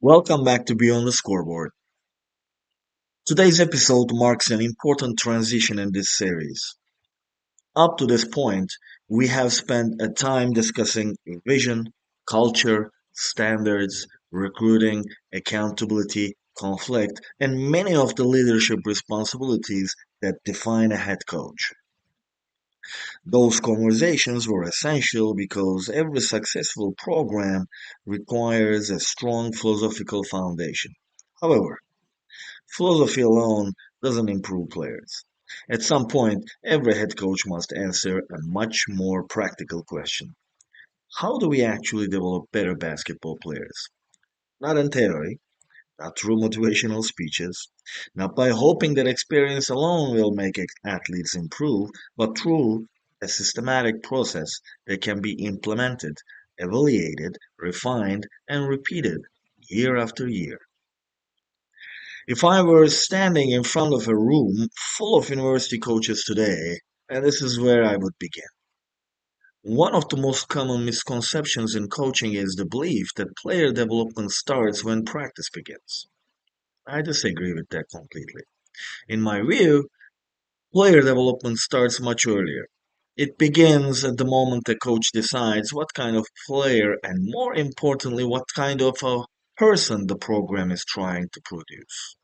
Welcome back to Beyond the Scoreboard. Today's episode marks an important transition in this series. Up to this point, we have spent a time discussing vision, culture, standards, recruiting, accountability, conflict, and many of the leadership responsibilities that define a head coach. Those conversations were essential because every successful program requires a strong philosophical foundation. However, philosophy alone doesn't improve players. At some point, every head coach must answer a much more practical question. How do we actually develop better basketball players? Not in theory, not through motivational speeches, not by hoping that experience alone will make athletes improve, but through a systematic process that can be implemented, evaluated, refined, and repeated year after year. If I were standing in front of a room full of university coaches today, and this is where I would begin. One of the most common misconceptions in coaching is the belief that player development starts when practice begins. I disagree with that completely. In my view, player development starts much earlier. It begins at the moment the coach decides what kind of player and, more importantly, what kind of a person the program is trying to produce.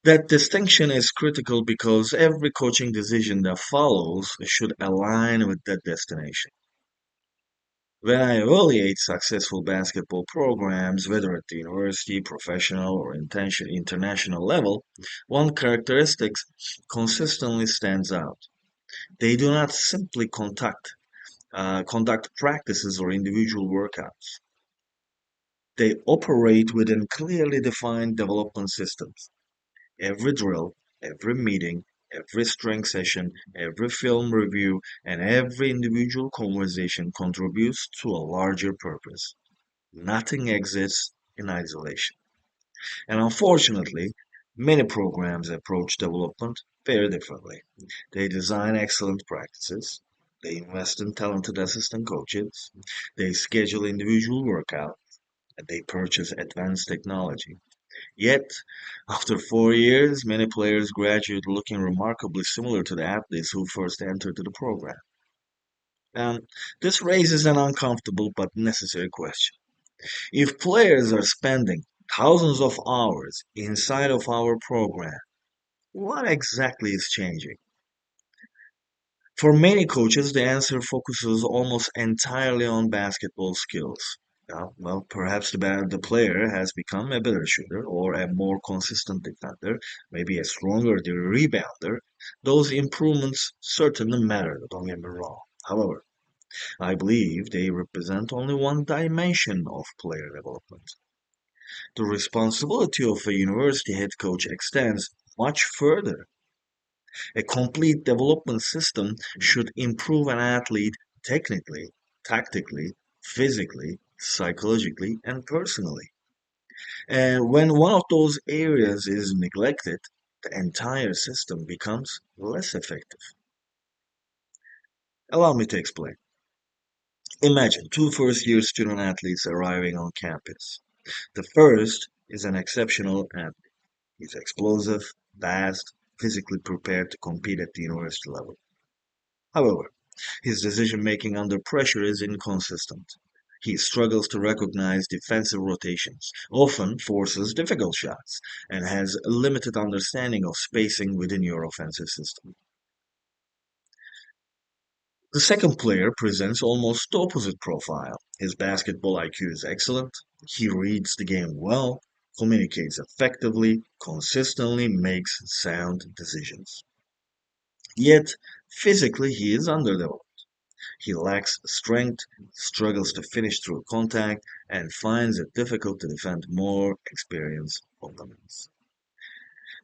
That distinction is critical because every coaching decision that follows should align with that destination. When I evaluate successful basketball programs, whether at the university, professional, or international level, one characteristic consistently stands out. They do not simply conduct practices or individual workouts. They operate within clearly defined development systems. Every drill, every meeting, every strength session, every film review, and every individual conversation contributes to a larger purpose. Nothing exists in isolation. And unfortunately, many programs approach development very differently. They design excellent practices. They invest in talented assistant coaches. They schedule individual workouts. And they purchase advanced technology. Yet, after 4 years, many players graduate looking remarkably similar to the athletes who first entered the program. And this raises an uncomfortable but necessary question. If players are spending thousands of hours inside of our program, what exactly is changing? For many coaches, the answer focuses almost entirely on basketball skills. Well, perhaps the player has become a better shooter or a more consistent defender, maybe a stronger rebounder. Those improvements certainly matter, don't get me wrong. However, I believe they represent only one dimension of player development. The responsibility of a university head coach extends much further. A complete development system should improve an athlete technically, tactically, physically, psychologically, and personally. And when one of those areas is neglected, the entire system becomes less effective. Allow me to explain. Imagine two first year student athletes arriving on campus. The first is an exceptional athlete. He's explosive, fast, physically prepared to compete at the university level. However, his decision-making under pressure is inconsistent. He struggles to recognize defensive rotations, often forces difficult shots, and has a limited understanding of spacing within your offensive system. The second player presents almost the opposite profile. His basketball IQ is excellent, he reads the game well, communicates effectively, consistently makes sound decisions. Yet, physically, he is underdeveloped. He lacks strength, struggles to finish through contact, and finds it difficult to defend more experienced opponents.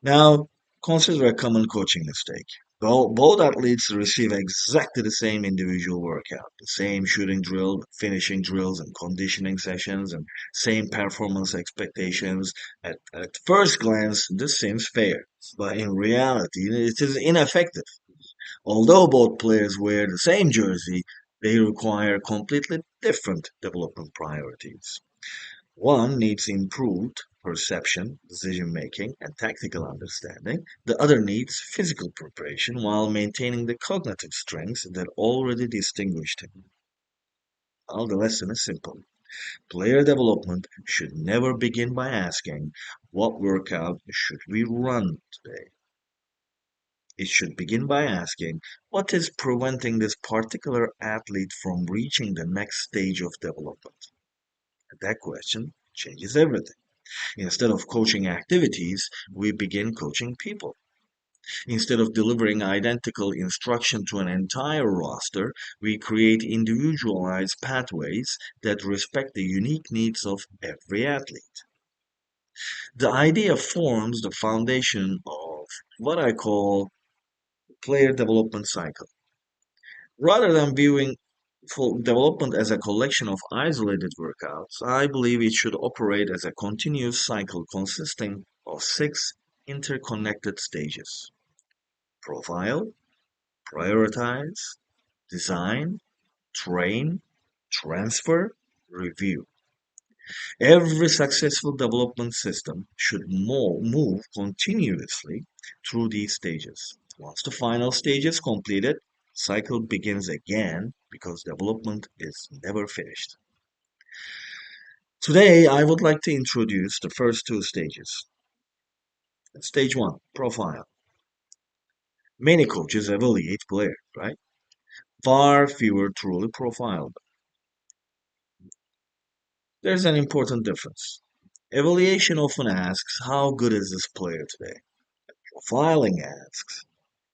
Now, consider a common coaching mistake. Both athletes receive exactly the same individual workout, the same shooting drill, finishing drills, and conditioning sessions, and same performance expectations. At first glance, this seems fair, but in reality, it is ineffective. Although both players wear the same jersey, they require completely different development priorities. One needs improved perception, decision making, and tactical understanding. The other needs physical preparation while maintaining the cognitive strengths that already distinguished him. Well, the lesson is simple. Player development should never begin by asking, what workout should we run today? It should begin by asking, what is preventing this particular athlete from reaching the next stage of development? And that question changes everything. Instead of coaching activities, we begin coaching people. Instead of delivering identical instruction to an entire roster, we create individualized pathways that respect the unique needs of every athlete. The idea forms the foundation of what I call player development cycle. Rather than viewing full development as a collection of isolated workouts, I believe it should operate as a continuous cycle consisting of six interconnected stages: profile, prioritize, design, train, transfer, review. Every successful development system should move continuously through these stages. Once the final stage is completed, cycle begins again because development is never finished. Today, I would like to introduce the first two stages. Stage one, profile. Many coaches evaluate players, right? Far fewer truly profile them. There's an important difference. Evaluation often asks, how good is this player today? Profiling asks,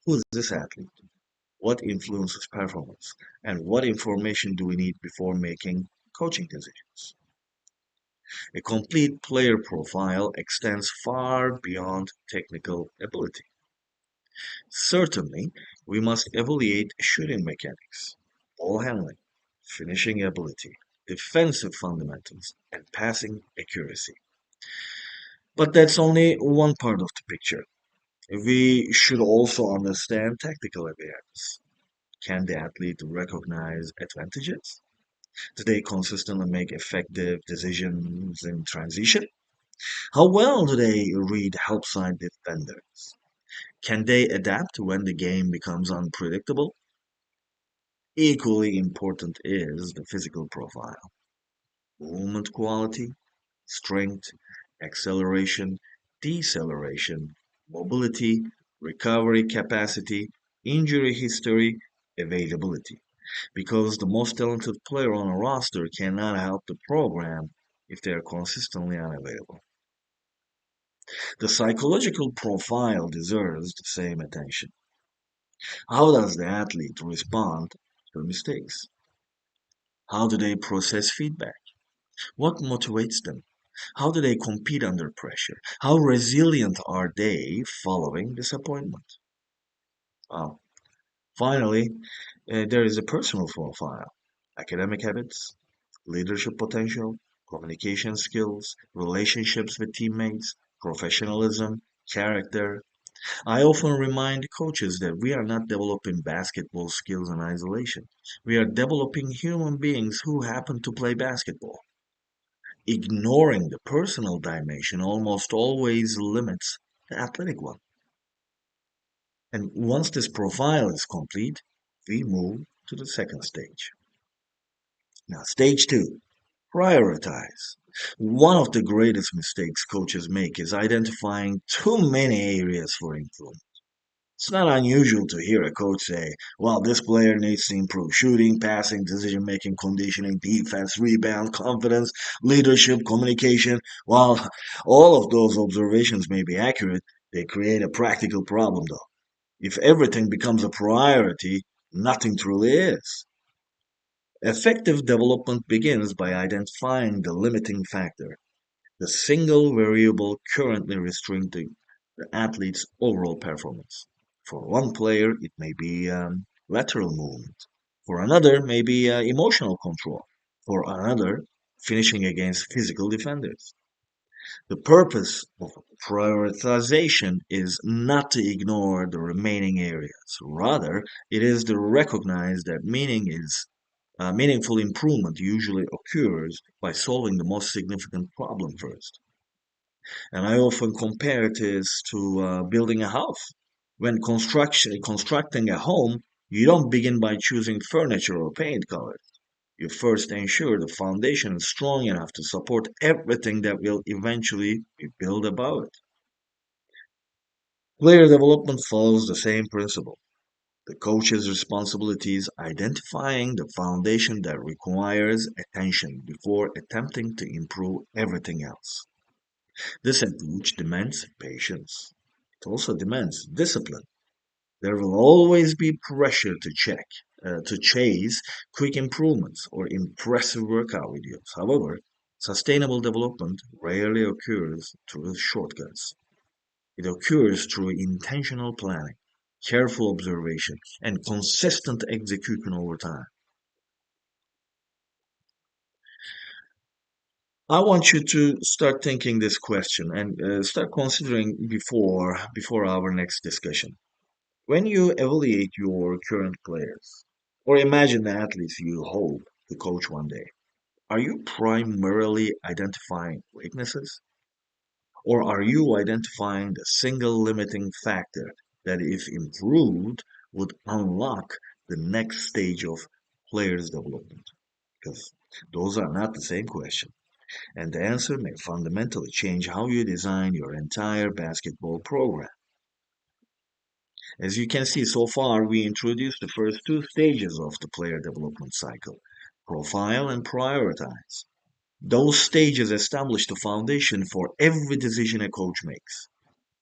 who is this athlete? What influences performance? And what information do we need before making coaching decisions? A complete player profile extends far beyond technical ability. Certainly, we must evaluate shooting mechanics, ball handling, finishing ability, defensive fundamentals, and passing accuracy. But that's only one part of the picture. We should also understand tactical awareness. Can the athlete recognize advantages? Do they consistently make effective decisions in transition? How well do they read help side defenders? Can they adapt when the game becomes unpredictable? Equally important is the physical profile: movement quality, strength, acceleration, deceleration, mobility, recovery capacity, injury history, availability. Because the most talented player on a roster cannot help the program if they are consistently unavailable. The psychological profile deserves the same attention. How does the athlete respond to mistakes? How do they process feedback? What motivates them? How do they compete under pressure? How resilient are they following disappointment? Wow. Finally, there is a personal profile: academic habits, leadership potential, communication skills, relationships with teammates, professionalism, character. I often remind coaches that we are not developing basketball skills in isolation. We are developing human beings who happen to play basketball. Ignoring the personal dimension almost always limits the athletic one. And once this profile is complete, we move to the second stage. Now, stage two: prioritize. One of the greatest mistakes coaches make is identifying too many areas for improvement. It's not unusual to hear a coach say, well, this player needs to improve shooting, passing, decision making, conditioning, defense, rebound, confidence, leadership, communication. While all of those observations may be accurate, they create a practical problem, though. If everything becomes a priority, nothing truly is. Effective development begins by identifying the limiting factor, the single variable currently restricting the athlete's overall performance. For one player, it may be lateral movement. For another, maybe emotional control. For another, finishing against physical defenders. The purpose of prioritization is not to ignore the remaining areas. Rather, it is to recognize that meaning is Meaningful improvement usually occurs by solving the most significant problem first. And I often compare this to building a house. When constructing a home, you don't begin by choosing furniture or paint colors. You first ensure the foundation is strong enough to support everything that will eventually be built above it. Player development follows the same principle. The coach's responsibility is identifying the foundation that requires attention before attempting to improve everything else. This approach demands patience. It also demands discipline. There will always be pressure to chase quick improvements or impressive workout videos. However, sustainable development rarely occurs through shortcuts. It occurs through intentional planning, careful observation, and consistent execution over time. I want you to start thinking this question and start considering before our next discussion. When you evaluate your current players, or imagine the athletes you hope to coach one day, are you primarily identifying weaknesses, or are you identifying the single limiting factor that, if improved, would unlock the next stage of players' development? Because those are not the same question, and the answer may fundamentally change how you design your entire basketball program. As you can see, so far we introduced the first two stages of the player development cycle: profile and prioritize. Those stages establish the foundation for every decision a coach makes.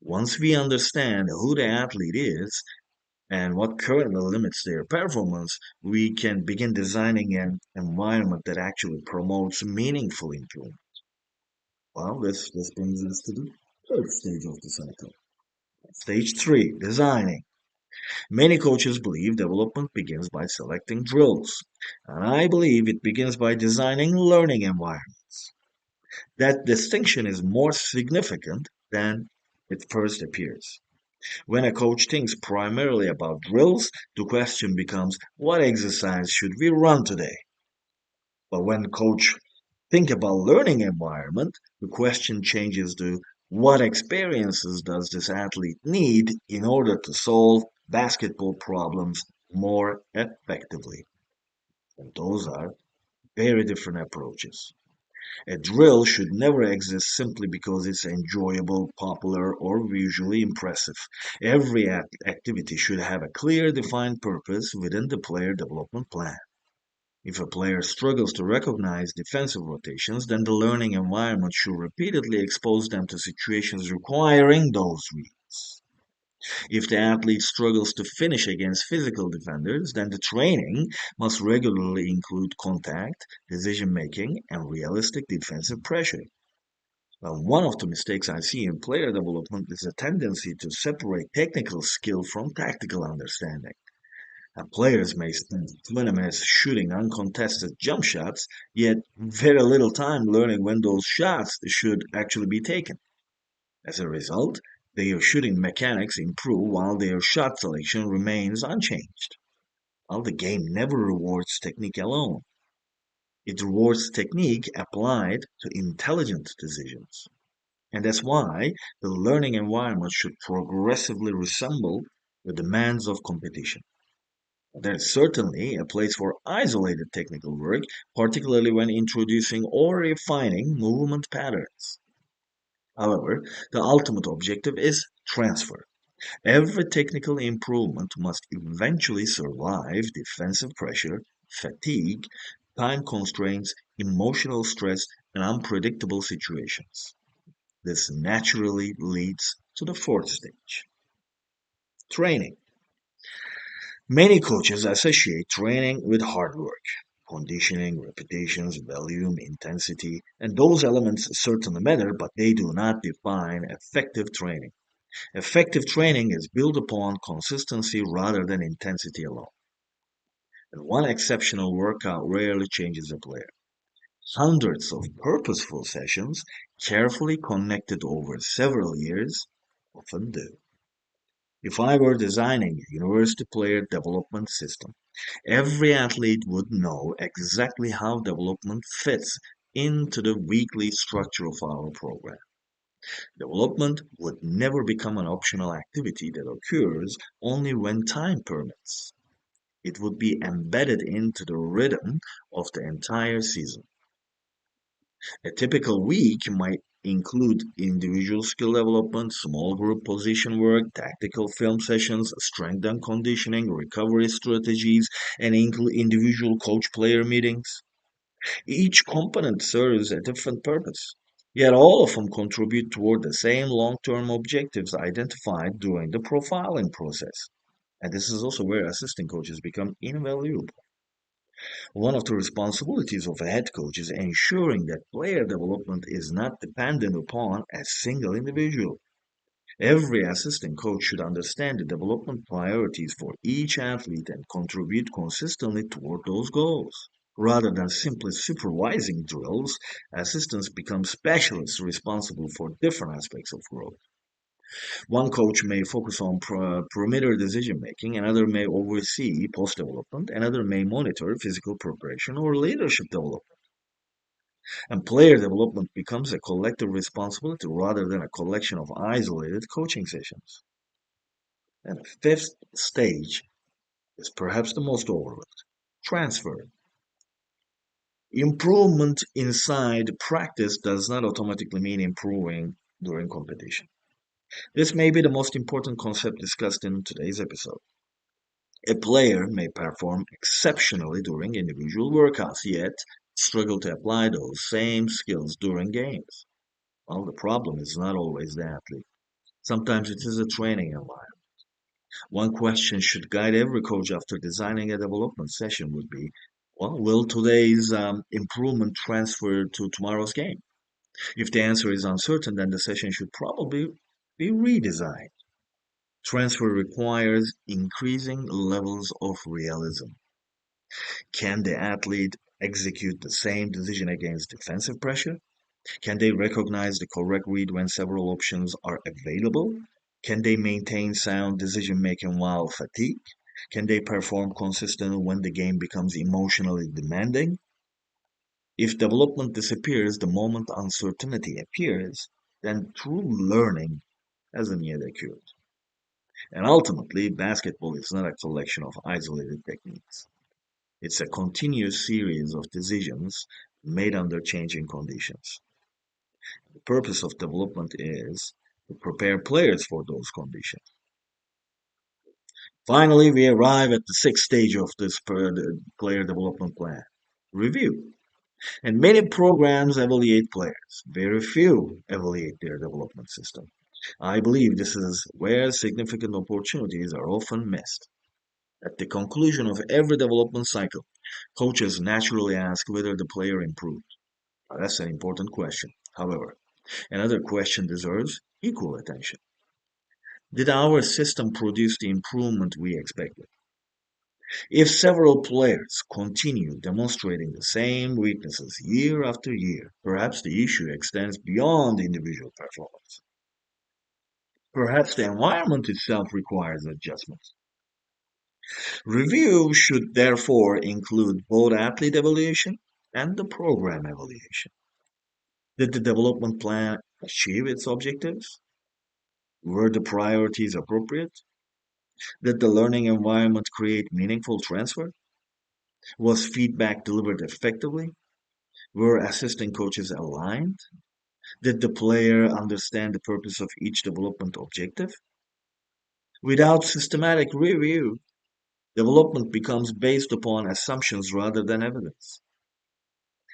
Once we understand who the athlete is and what currently limits their performance, we can begin designing an environment that actually promotes meaningful improvement. Well, this brings us to the third stage of the cycle. Stage 3, designing. Many coaches believe development begins by selecting drills, and I believe it begins by designing learning environments. That distinction is more significant than it first appears. When a coach thinks primarily about drills, the question becomes, what exercise should we run today? But when coach think about learning environment, the question changes to, what experiences does this athlete need in order to solve basketball problems more effectively? And those are very different approaches. A drill should never exist simply because it's enjoyable, popular, or visually impressive. Every activity should have a clear, defined purpose within the player development plan. If a player struggles to recognize defensive rotations, then the learning environment should repeatedly expose them to situations requiring those reads. If the athlete struggles to finish against physical defenders, then the training must regularly include contact, decision making, and realistic defensive pressure. Well, one of the mistakes I see in player development is a tendency to separate technical skill from tactical understanding. And players may spend 20 minutes shooting uncontested jump shots, yet very little time learning when those shots should actually be taken. As a result, their shooting mechanics improve while their shot selection remains unchanged. While the game never rewards technique alone, it rewards technique applied to intelligent decisions. And that's why the learning environment should progressively resemble the demands of competition. There is certainly a place for isolated technical work, particularly when introducing or refining movement patterns. However, the ultimate objective is transfer. Every technical improvement must eventually survive defensive pressure, fatigue, time constraints, emotional stress, and unpredictable situations. This naturally leads to the fourth stage: training. Many coaches associate training with hard work, conditioning, repetitions, volume, intensity, and those elements certainly matter, but they do not define effective training. Effective training is built upon consistency rather than intensity alone. And one exceptional workout rarely changes a player. Hundreds of purposeful sessions, carefully connected over several years, often do. If I were designing a university player development system, Every athlete would know exactly how development fits into the weekly structure of our program. Development would never become an optional activity that occurs only when time permits. It would be embedded into the rhythm of the entire season. A typical week might include individual skill development, small group position work, tactical film sessions, strength and conditioning, recovery strategies, and individual coach player meetings. Each component serves a different purpose, yet all of them contribute toward the same long term objectives identified during the profiling process. And this is also where assistant coaches become invaluable. One of the responsibilities of a head coach is ensuring that player development is not dependent upon a single individual. Every assistant coach should understand the development priorities for each athlete and contribute consistently toward those goals. Rather than simply supervising drills, assistants become specialists responsible for different aspects of growth. One coach may focus on perimeter decision making, another may oversee post development, another may monitor physical preparation or leadership development. And player development becomes a collective responsibility rather than a collection of isolated coaching sessions. And the fifth stage is perhaps the most overlooked: transfer. Improvement inside practice does not automatically mean improving during competition. This may be the most important concept discussed in today's episode. A player may perform exceptionally during individual workouts, yet struggle to apply those same skills during games. Well, the problem is not always the athlete. Sometimes it is a training environment. One question should guide every coach after designing a development session would be, well, will today's improvement transfer to tomorrow's game? If the answer is uncertain, then the session should probably be redesigned. Transfer requires increasing levels of realism. Can the athlete execute the same decision against defensive pressure? Can they recognize the correct read when several options are available? Can they maintain sound decision making while fatigued? Can they perform consistently when the game becomes emotionally demanding? If development disappears the moment uncertainty appears, then true learning hasn't yet occurred. And ultimately, basketball is not a collection of isolated techniques. It's a continuous series of decisions made under changing conditions. The purpose of development is to prepare players for those conditions. Finally, we arrive at the sixth stage of this player development plan: review. And many programs evaluate players. Very few evaluate their development system. I believe this is where significant opportunities are often missed. At the conclusion of every development cycle, coaches naturally ask whether the player improved. Now, that's an important question. However, another question deserves equal attention. Did our system produce the improvement we expected? If several players continue demonstrating the same weaknesses year after year, perhaps the issue extends beyond individual performance. Perhaps the environment itself requires adjustments. Review should therefore include both athlete evaluation and the program evaluation. Did the development plan achieve its objectives? Were the priorities appropriate? Did the learning environment create meaningful transfer? Was feedback delivered effectively? Were assistant coaches aligned? Did the player understand the purpose of each development objective? Without systematic review, development becomes based upon assumptions rather than evidence.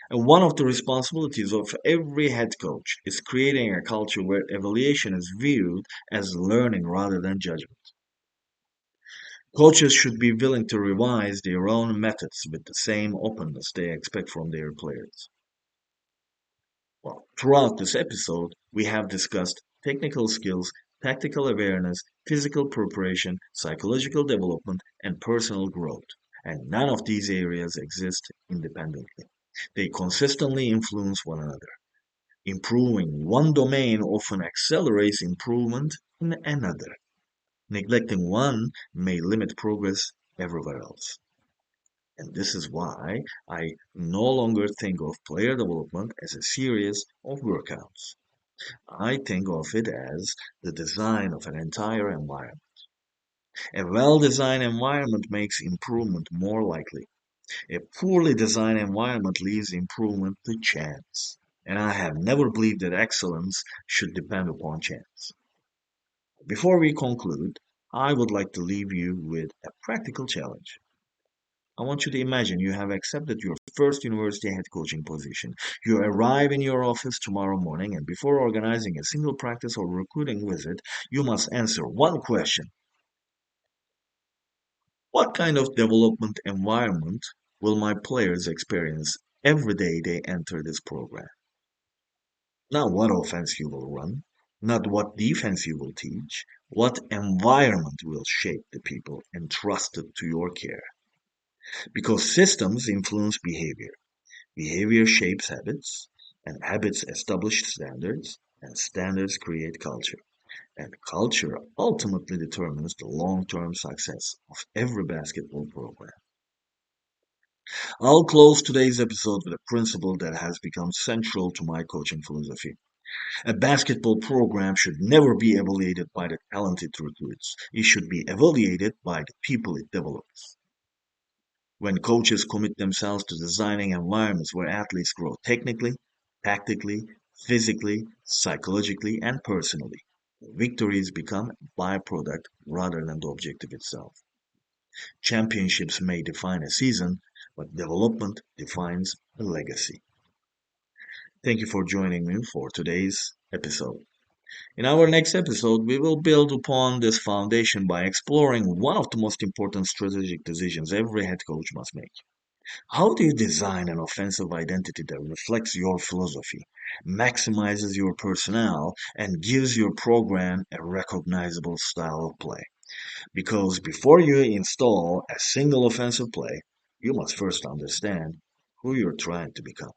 And one of the responsibilities of every head coach is creating a culture where evaluation is viewed as learning rather than judgment. Coaches should be willing to revise their own methods with the same openness they expect from their players. Well, throughout this episode, we have discussed technical skills, tactical awareness, physical preparation, psychological development, and personal growth. And none of these areas exist independently. They consistently influence one another. Improving one domain often accelerates improvement in another. Neglecting one may limit progress everywhere else. And this is why I no longer think of player development as a series of workouts. I think of it as the design of an entire environment. A well designed environment makes improvement more likely. A poorly designed environment leaves improvement to chance. And I have never believed that excellence should depend upon chance. Before we conclude, I would like to leave you with a practical challenge. I want you to imagine you have accepted your first university head coaching position. You arrive in your office tomorrow morning, and before organizing a single practice or recruiting visit, you must answer one question. What kind of development environment will my players experience every day they enter this program? Not what offense you will run, not what defense you will teach, what environment will shape the people entrusted to your care. Because systems influence behavior. Behavior shapes habits, and habits establish standards, and standards create culture. And culture ultimately determines the long term success of every basketball program. I'll close today's episode with a principle that has become central to my coaching philosophy. A basketball program should never be evaluated by the talent it recruits. It should be evaluated by the people it develops. When coaches commit themselves to designing environments where athletes grow technically, tactically, physically, psychologically, and personally, victories become a byproduct rather than the objective itself. Championships may define a season, but development defines a legacy. Thank you for joining me for today's episode. In our next episode, we will build upon this foundation by exploring one of the most important strategic decisions every head coach must make. How do you design an offensive identity that reflects your philosophy, maximizes your personnel, and gives your program a recognizable style of play? Because before you install a single offensive play, you must first understand who you're trying to become.